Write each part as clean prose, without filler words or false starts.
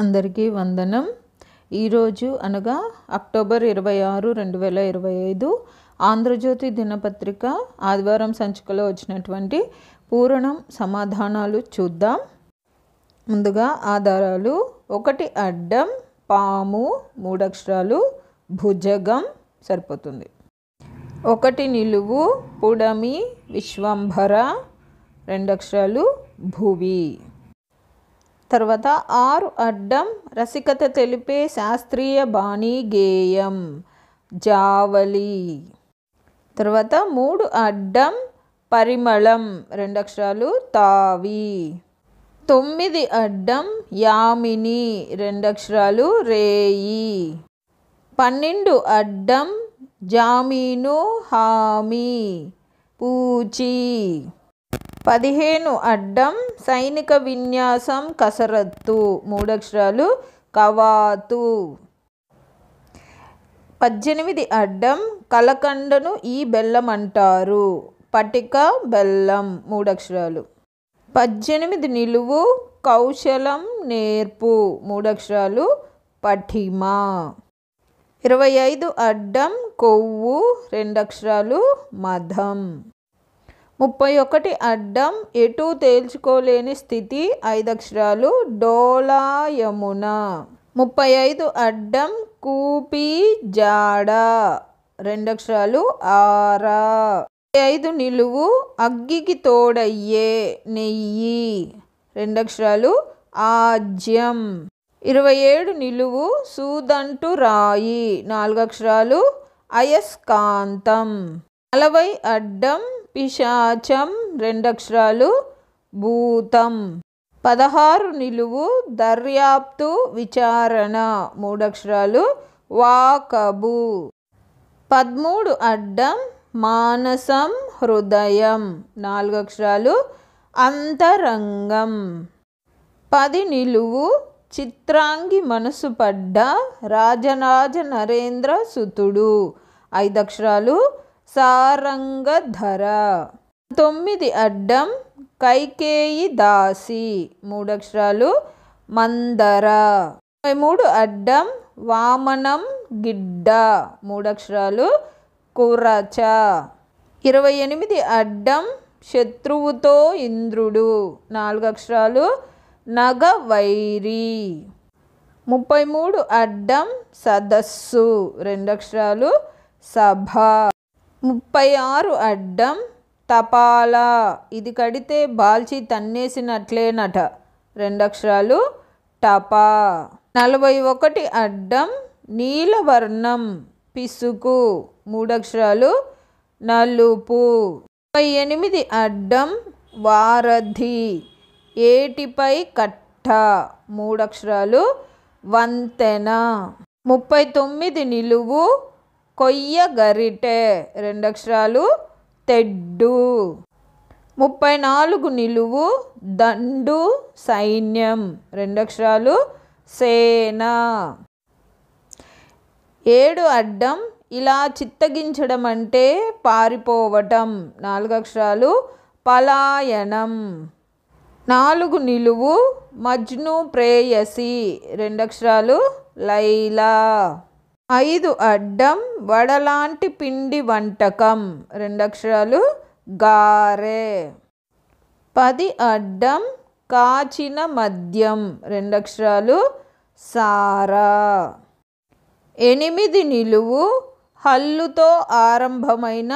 అందరికీ వందనం. ఈరోజు అనగా అక్టోబర్ 26, 2025 ఆంధ్రజ్యోతి దినపత్రిక ఆదివారం సంచికలో వచ్చినటువంటి పూరణం సమాధానాలు చూద్దాం. ముందుగా ఆధారాలు: 1 అడ్డం, పాము 3 అక్షరాలు, భుజగం సరిపోతుంది. 1 నిలువు, పుడమి, విశ్వంభర 2 అక్షరాలు, భువి. తర్వాత 6 అడ్డం, రసికత తెలిపే శాస్త్రీయ బాణీ గేయం, జావలి. తర్వాత 3 అడ్డం, పరిమళం 2 అక్షరాలు, తావి. 9 అడ్డం, యామిని 2 అక్షరాలు, రేయి. 12 అడ్డం, జామీను, హామీ, పూచి. 15 అడ్డం, సైనిక విన్యాసం, కసరత్తు 3 అక్షరాలు, కవాతు. 18 అడ్డం, కలకండను ఈ బెల్లం అంటారు, పటిక, బెల్లం 3 అక్షరాలు. 18 నిలువు, కౌశలం, నేర్పు 3 అక్షరాలు, పఠిమ. 25 అడ్డం, కొవ్వు 2 అక్షరాలు, మధం. 31 అడ్డం, ఎటు తేల్చుకోలేని స్థితి 5 అక్షరాలు, డోలాయమున. 35 అడ్డం, కూపి, జాడ 2 అక్షరాలు, ఆరా. 35 నిలువు, అగ్గికి తోడయ్యే, నెయ్యి 2 అక్షరాలు, ఆజ్యం. 27 నిలువు, సూదంటు రాయి 4 అక్షరాలు, అయస్కాంతం. 40 అడ్డం, పిశాచం 2 అక్షరాలు, భూతం. 16 నిలువు, దర్యాప్తు, విచారణ 3 అక్షరాలు, వాకబు. 13 అడ్డం, మానసం, హృదయం 4 అక్షరాలు, అంతరంగం. 10 నిలువు, చిత్రాంగి మనసు పడ్డ, రాజరాజ నరేంద్ర సుతుడు 5 అక్షరాలు, సారంగధర. 9 అడ్డం, కైకేయి దాసి 3 అక్షరాలు, మందర. 23 అడ్డం, వామనం, గిడ్డ 3 అక్షరాలు, కురచ. 28 అడ్డం, శత్రువుతో ఇంద్రుడు 4 అక్షరాలు, నగవైరి. 33 అడ్డం, సదస్సు 2 అక్షరాలు, సభ. 36 అడ్డం, తపాలా ఇది కడితే బాల్చి తన్నేసినట్లేనట 2 అక్షరాలు, టపా. 41 అడ్డం, నీలవర్ణం, పిసుకు 3 అక్షరాలు, నలుపు. 38 అడ్డం, వారధి, ఏటిపై కట్ట 3 అక్షరాలు, వంతెన. 39 నిలువు, కొయ్య గరిటె 2 అక్షరాలు, తెడ్డు. 34 నిలువు, దండు, సైన్యం 2 అక్షరాలు, సేన. 7 అడ్డం, ఇలా చిత్తగించడం అంటే పారిపోవటం 4 అక్షరాలు, పలాయనం. 4 నిలువు, మజ్ను ప్రేయసి 2 అక్షరాలు, లైలా. 5 అడ్డం, వడలాంటి పిండి వంటకం 2 అక్షరాలు, గారె. 10 అడ్డం, కాచిన మద్యం 2 అక్షరాలు, సారా. 8 నిలువు, హల్లుతో ఆరంభమైన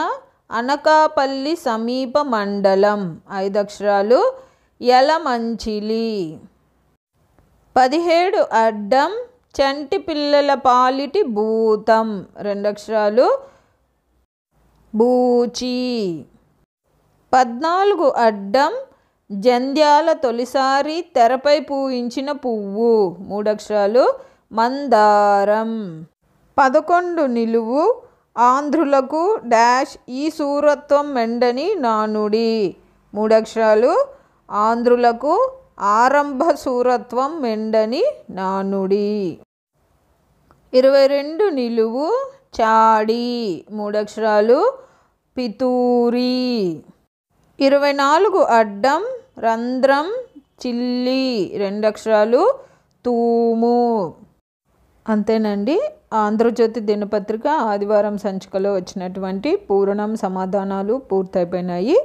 అనకాపల్లి సమీప మండలం 5 అక్షరాలు, యలమంచిలి. 17 అడ్డం, చంటి పిల్లల పాలిటి భూతం 2 అక్షరాలు, బూచి. 14 అడ్డం, జంధ్యాల తొలిసారి తెరపై పూయించిన పువ్వు 3 అక్షరాలు, మందారం. 11 నిలువు, ఆంధ్రులకు డాష్ ఈ సూరత్వం మెండని నానుడి 3 అక్షరాలు, ఆంధ్రులకు ఆరంభ సూరత్వం మెండని నానుడి. 22 నిలువు, చాడి 3 అక్షరాలు, పితూరి. 24 అడ్డం, రంధ్రం, చిల్లి 2 అక్షరాలు, తూము. అంతేనండి. ఆంధ్రజ్యోతి దినపత్రిక ఆదివారం సంచికలో వచ్చినటువంటి పూరణం సమాధానాలు పూర్తయిపోయినాయి.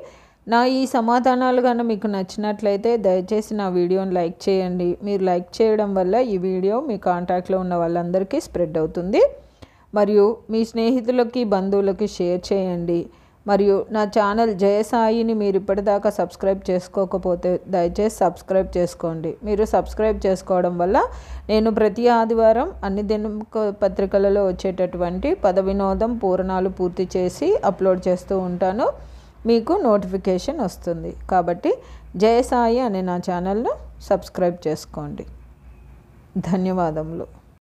నా ఈ సమాధానాలు కనుక మీకు నచ్చినట్లయితే దయచేసి నా వీడియోని లైక్ చేయండి. మీరు లైక్ చేయడం వల్ల ఈ వీడియో మీ కాంటాక్ట్లో ఉన్న వాళ్ళందరికీ స్ప్రెడ్ అవుతుంది. మరియు మీ స్నేహితులకి బంధువులకి షేర్ చేయండి. మరియు నా ఛానల్ జయసాయిని మీరు ఇప్పటిదాకా సబ్స్క్రైబ్ చేసుకోకపోతే దయచేసి సబ్స్క్రైబ్ చేసుకోండి. మీరు సబ్స్క్రైబ్ చేసుకోవడం వల్ల నేను ప్రతి ఆదివారం అన్ని దినపత్రికలలో వచ్చేటటువంటి పద వినోదం పూరణాలు పూర్తి చేసి అప్లోడ్ చేస్తూ ఉంటాను. మీకు నోటిఫికేషన్ వస్తుంది. కాబట్టి జయసాయి అనే నా ఛానల్ను సబ్స్క్రైబ్ చేసుకోండి. ధన్యవాదములు.